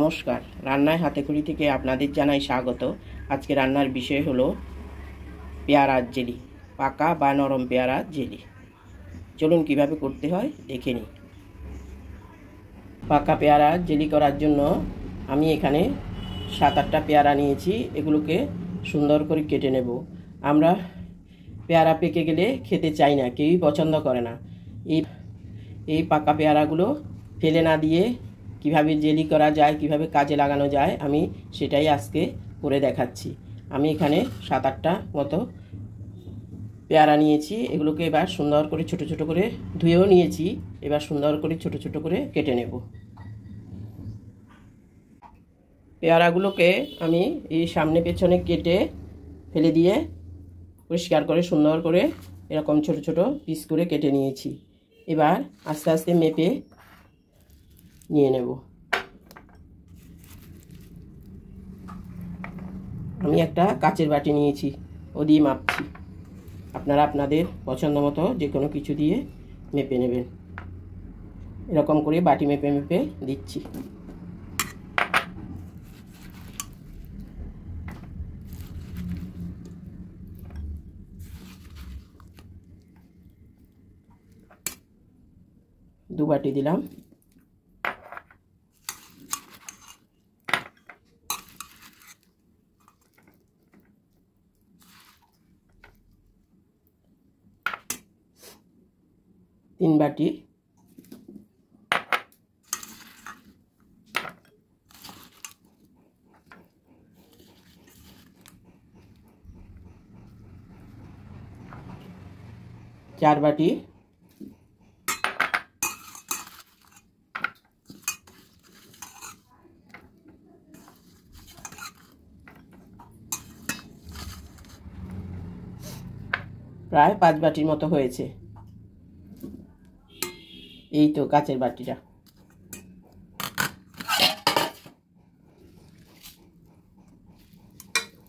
নমস্কার, রান্নায় হাতেখড়ি থেকে আপনাদের জানাই স্বাগত। আজকে রান্নার বিষয় হলো পেয়ারার জেলি, পাকা বা নরম পেয়ারার জেলি। চলুন কিভাবে করতে হয় দেখে নিই। পাকা পেয়ারা জেলি করার জন্য আমি এখানে 7-8টা পেয়ারা নিয়েছি। এগুলোকে সুন্দর করে কেটে নেব। আমরা পেয়ারা পেকে গেলে খেতে চাই না, কেউই পছন্দ করে না। এই পাকা পেয়ারাগুলো ফেলে না দিয়ে কিভাবে জেলি করা যায়, কিভাবে কাজে লাগানো যায়, আমি সেটাই আজকে করে দেখাচ্ছি। আমি এখানে 7-8টা মতো পেয়ারা নিয়েছি। এগুলোকে এবার সুন্দর করে ছোট ছোট করে ধুয়েও নিয়েছি। এবার সুন্দর করে ছোট ছোট করে কেটে নেব। পেয়ারাগুলোকে আমি এই সামনে পেছনে কেটে ফেলে দিয়ে পরিষ্কার করে সুন্দর করে এরকম ছোট ছোট পিস করে কেটে নিয়েছি। এবার আস্তে আস্তে মেপে নিয়ে নেব। আমি একটা কাচের বাটি নিয়েছি, ও দিয়ে মাপছি। আপনারা আপনাদের পছন্দ মতো যে কোনো কিছু দিয়ে মেপে নেবেন। এরকম করে বাটি মেপে মেপে দিচ্ছি। দু বাটি দিলাম। তিন বাটি। চার বাটি। প্রায় 5 বাটির মতো হয়েছে। এই তো কাচের বাটিটা।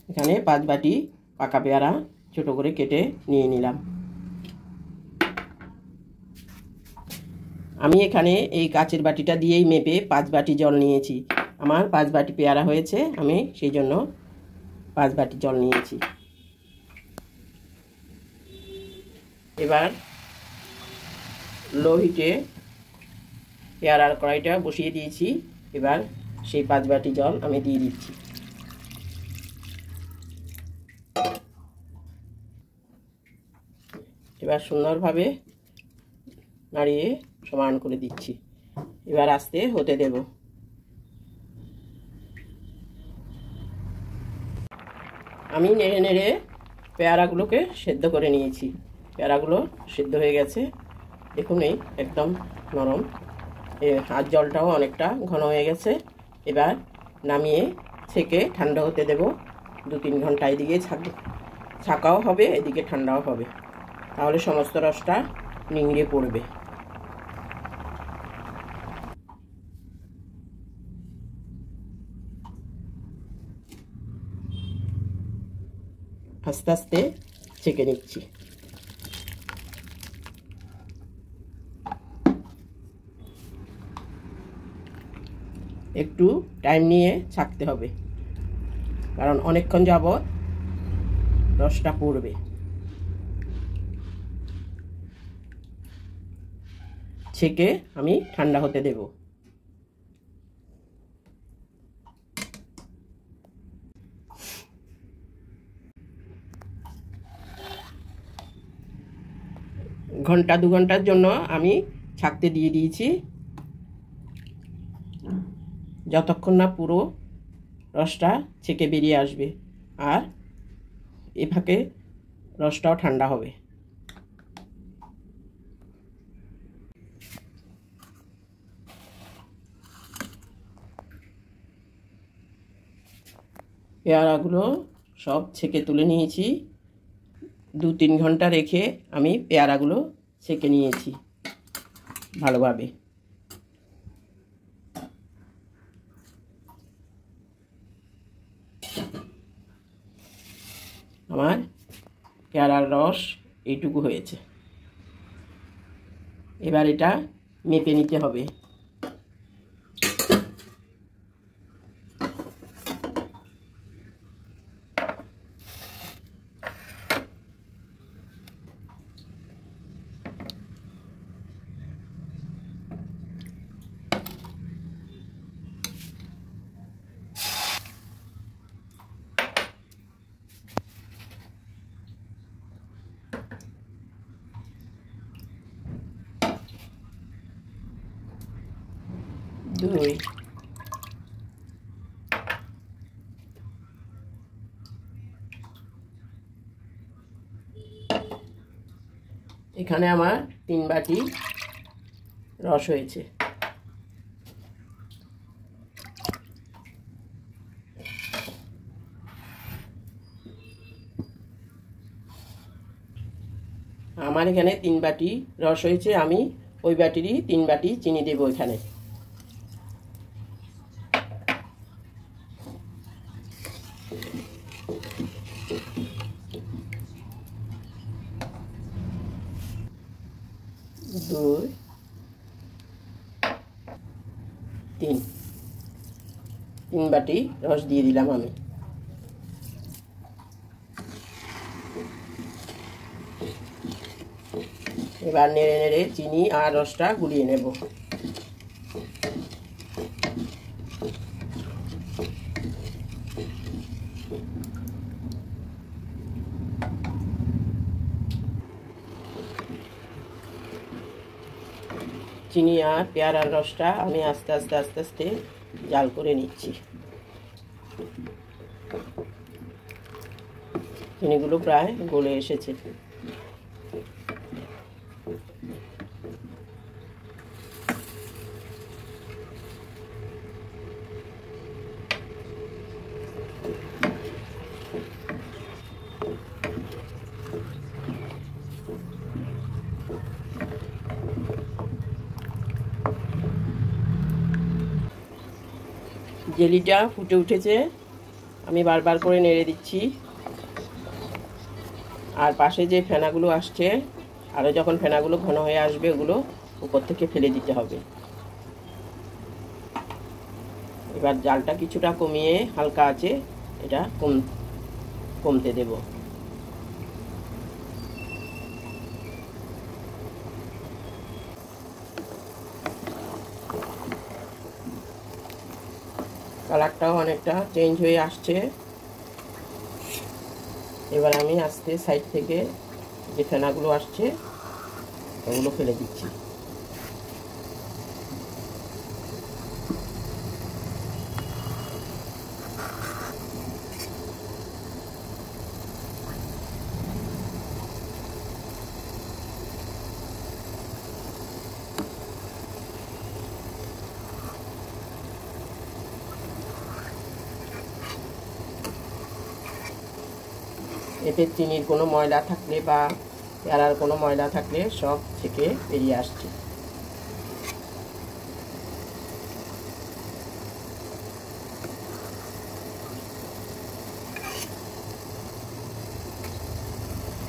এখানে 5 বাটি পাকা পেয়ারা ছোট করে কেটে নিয়ে নিলাম। আমি এখানে এই কাচের বাটিটা দিয়েই মেপে 5 বাটি জল নিয়েছি। আমার 5 বাটি পেয়ারা হয়েছে, আমি সেই জন্য 5 বাটি জল নিয়েছি। এবার লো হিটে পেয়ারার কড়াইটা বসিয়ে দিয়েছি। এবার সেই 5 বাটি জল আমি দিয়ে দিচ্ছি। এবার সুন্দরভাবে নাড়িয়ে সমান করে দিচ্ছি। এবার আস্তে হতে দেব। আমি নেড়ে নেড়ে পেয়ারাগুলোকে সেদ্ধ করে নিয়েছি। পেয়ারাগুলো সেদ্ধ হয়ে গেছে, দেখুন এই একদম নরম। আর জলটাও অনেকটা ঘন হয়ে গেছে। এবার নামিয়ে ছেঁকে ঠান্ডা হতে দেব। 2-3 ঘন্টা এদিকে ছাকাও হবে, এদিকে ঠান্ডাও হবে, তাহলে সমস্ত রসটা নিংড়ে পড়বে। আস্তে আস্তে ছেঁকে নিচ্ছি। একটু টাইম নিয়ে ছাকতে হবে, কারণ অনেকক্ষণ যাবত রসটা পড়বে। ছেঁকে আমি ঠান্ডা হতে দেব। ঘন্টা 2 ঘন্টার জন্য আমি ছাকতে দিয়ে দিয়েছি, যতক্ষণ না পুরো রসটা ছেঁকে বেরিয়ে আসবে। আর এ ফাঁকে রসটাও ঠান্ডা হবে। পেয়ারাগুলো সব ছেঁকে তুলে নিয়েছি। 2-3 ঘন্টা রেখে আমি পেয়ারাগুলো ছেঁকে নিয়েছি ভালোভাবে। আমার পেয়ারার রস এইটুকু হয়েছে। এবার এটা মেপে নিতে হবে। দই, এখানে আমার 3 বাটি রস হয়েছে। আমার এখানে 3 বাটি রস হয়েছে, আমি ওই বাটিরই 3 বাটি চিনি দেব এখানে। দুই, 3 বাটি রস দিয়ে দিলাম আমি। এবার নেড়ে নেড়ে চিনি আর রসটা গুলিয়ে নেব। চিনি আর পেয়ারার রসটা আমি আস্তে আস্তে আস্তে আস্তে জাল করে নিচ্ছি। চিনিগুলো প্রায় গলে এসেছে। জেলিটা ফুটে উঠেছে, আমি বারবার করে নেড়ে দিচ্ছি। আর পাশে যে ফেনাগুলো আসছে, আরও যখন ফেনাগুলো ঘন হয়ে আসবে ওগুলো উপর থেকে ফেলে দিতে হবে। এবার জালটা কিছুটা কমিয়ে হালকা আছে এটা কমতে দেব। কালারটাও অনেকটা চেঞ্জ হয়ে আসছে। এবার আমি আস্তে সাইড থেকে যে ফেনাগুলো আসছে ওগুলো ফেলে দিচ্ছি। এতে চিনির কোনো ময়লা থাকলে বা পেয়ারার কোনো ময়লা থাকলে সব থেকে বেরিয়ে আসছে।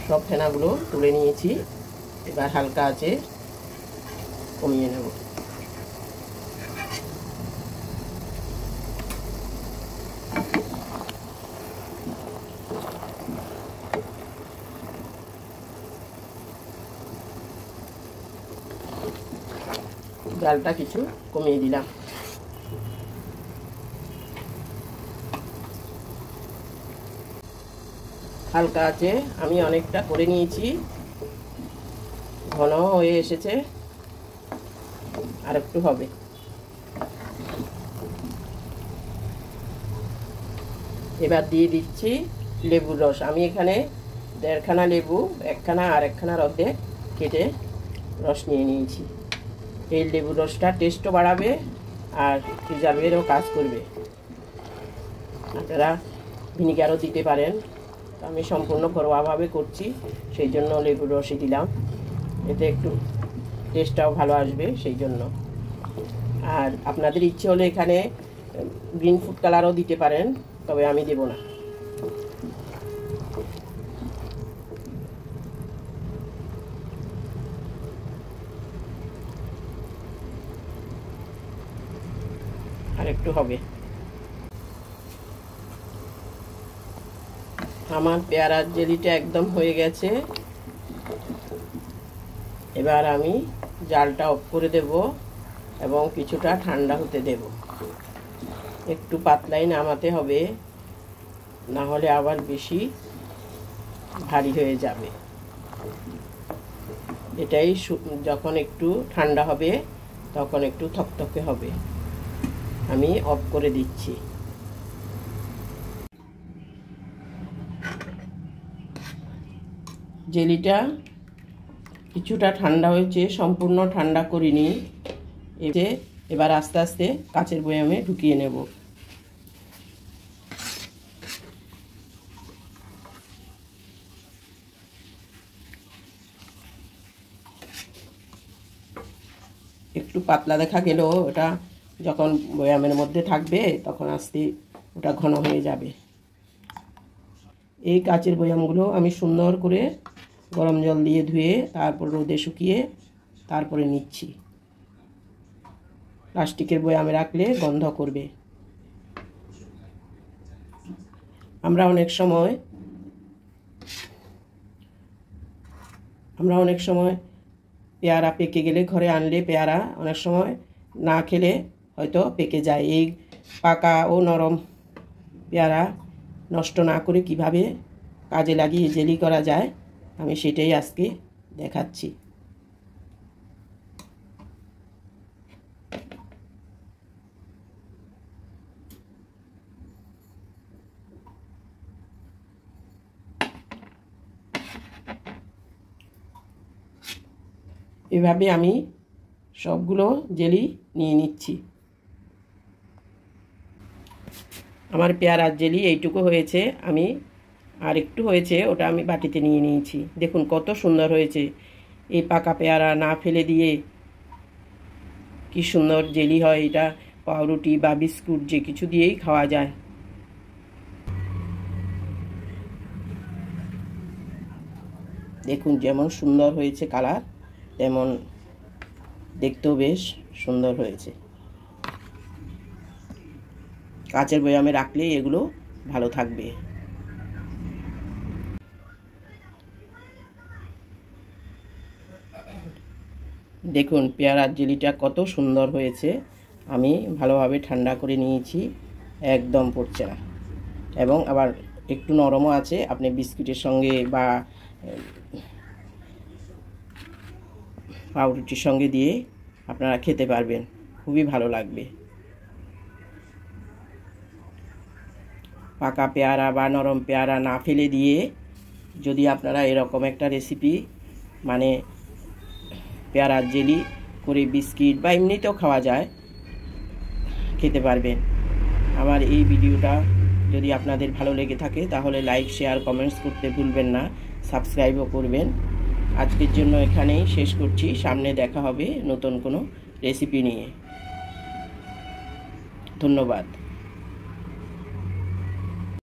সব ফেনাগুলো তুলে নিয়েছি, এবার হালকা আছে কমিয়ে নেব। জালটা কিছু কমিয়ে দিলাম। হালকা আছে আমি অনেকটা করে নিয়েছি, ঘন হয়ে এসেছে, আর একটু হবে। এবার দিয়ে দিচ্ছি লেবুর রস। আমি এখানে 1.5খানা লেবু, 1খানা আর 1খানার অর্ধেক কেটে রস নিয়ে নিয়েছি। এই লেবুর রসটা টেস্টও বাড়াবে আর প্রিজার্ভেরও কাজ করবে। আপনারা ভিনিগারও দিতে পারেন, আমি সম্পূর্ণ ঘরোয়াভাবে করছি সেই জন্য লেবুর রসই দিলাম, এতে একটু টেস্টটাও ভালো আসবে সেই জন্য। আর আপনাদের ইচ্ছে হলে এখানে গ্রিন ফুড কালারও দিতে পারেন, তবে আমি দেব না। আর একটু হবে। আমার পেয়ারার জেলিটা একদম হয়ে গেছে। এবার আমি জালটা অফ করে দেব এবং কিছুটা ঠান্ডা হতে দেব। একটু পাতলাই নামাতে হবে, না হলে আবার বেশি ভারী হয়ে যাবে। এটাই যখন একটু ঠান্ডা হবে তখন একটু থকথকে হবে। আমি অফ করে দিচ্ছি। জেলিটা কিছুটা ঠান্ডা হয়েছে, সম্পূর্ণ ঠান্ডা করিনি। এবার আস্তে আস্তে কাচের বয়ামে ঢুকিয়ে নেব। একটু পাতলা দেখা গেলেও ওটা যখন বয়ামের মধ্যে থাকবে তখন আস্তে ওটা ঘন হয়ে যাবে। এই কাচের বয়ামগুলো আমি সুন্দর করে গরম জল দিয়ে ধুয়ে তারপর রোদে শুকিয়ে তারপরে নিচ্ছি। প্লাস্টিকের বয়ামে রাখলে গন্ধ করবে। আমরা অনেক সময় পেয়ারা পেকে গেলে ঘরে আনলে পেয়ারা অনেক সময় না খেলে হয়তো পেকে যায়। এই পাকা ও নরম পেয়ারা নষ্ট না করে কিভাবে কাজে লাগিয়ে জেলি করা যায় আমি সেটাই আজকে দেখাচ্ছি। এভাবে আমি সবগুলো জেলি নিয়ে নিচ্ছি। আমার পেয়ারার জেলি এইটুকু হয়েছে, আমি আর একটু হয়েছে ওটা আমি বাটিতে নিয়ে নিয়েছি। দেখুন কত সুন্দর হয়েছে। এই পাকা পেয়ারা না ফেলে দিয়ে কি সুন্দর জেলি হয়। এটা পাউরুটি বা বিস্কুট যে কিছু দিয়েই খাওয়া যায়। দেখুন যেমন সুন্দর হয়েছে কালার, তেমন দেখতেও বেশ সুন্দর হয়েছে। কাচের বয়ামে রাখলে এগুলো ভালো থাকবে। দেখুন পেয়ারার জেলিটা কত সুন্দর হয়েছে। আমি ভালোভাবে ঠান্ডা করে নিয়েছি, একদম পড়ছে না এবং আবার একটু নরমও আছে। আপনি বিস্কুটের সঙ্গে বা পাউরুটির সঙ্গে দিয়ে আপনারা খেতে পারবেন, খুবই ভালো লাগবে। পাকা পেয়ারা বা নরম পেয়ারা না ফেলে দিয়ে যদি আপনারা এরকম একটা রেসিপি মানে পেয়ারার জেলি করে বিস্কিট বা এমনিতেও খাওয়া যায়, খেতে পারবেন। আমার এই ভিডিওটা যদি আপনাদের ভালো লেগে থাকে তাহলে লাইক, শেয়ার, কমেন্টস করতে ভুলবেন না। সাবস্ক্রাইবও করবেন। আজকের জন্য এখানেই শেষ করছি। সামনে দেখা হবে নতুন কোনো রেসিপি নিয়ে। ধন্যবাদ।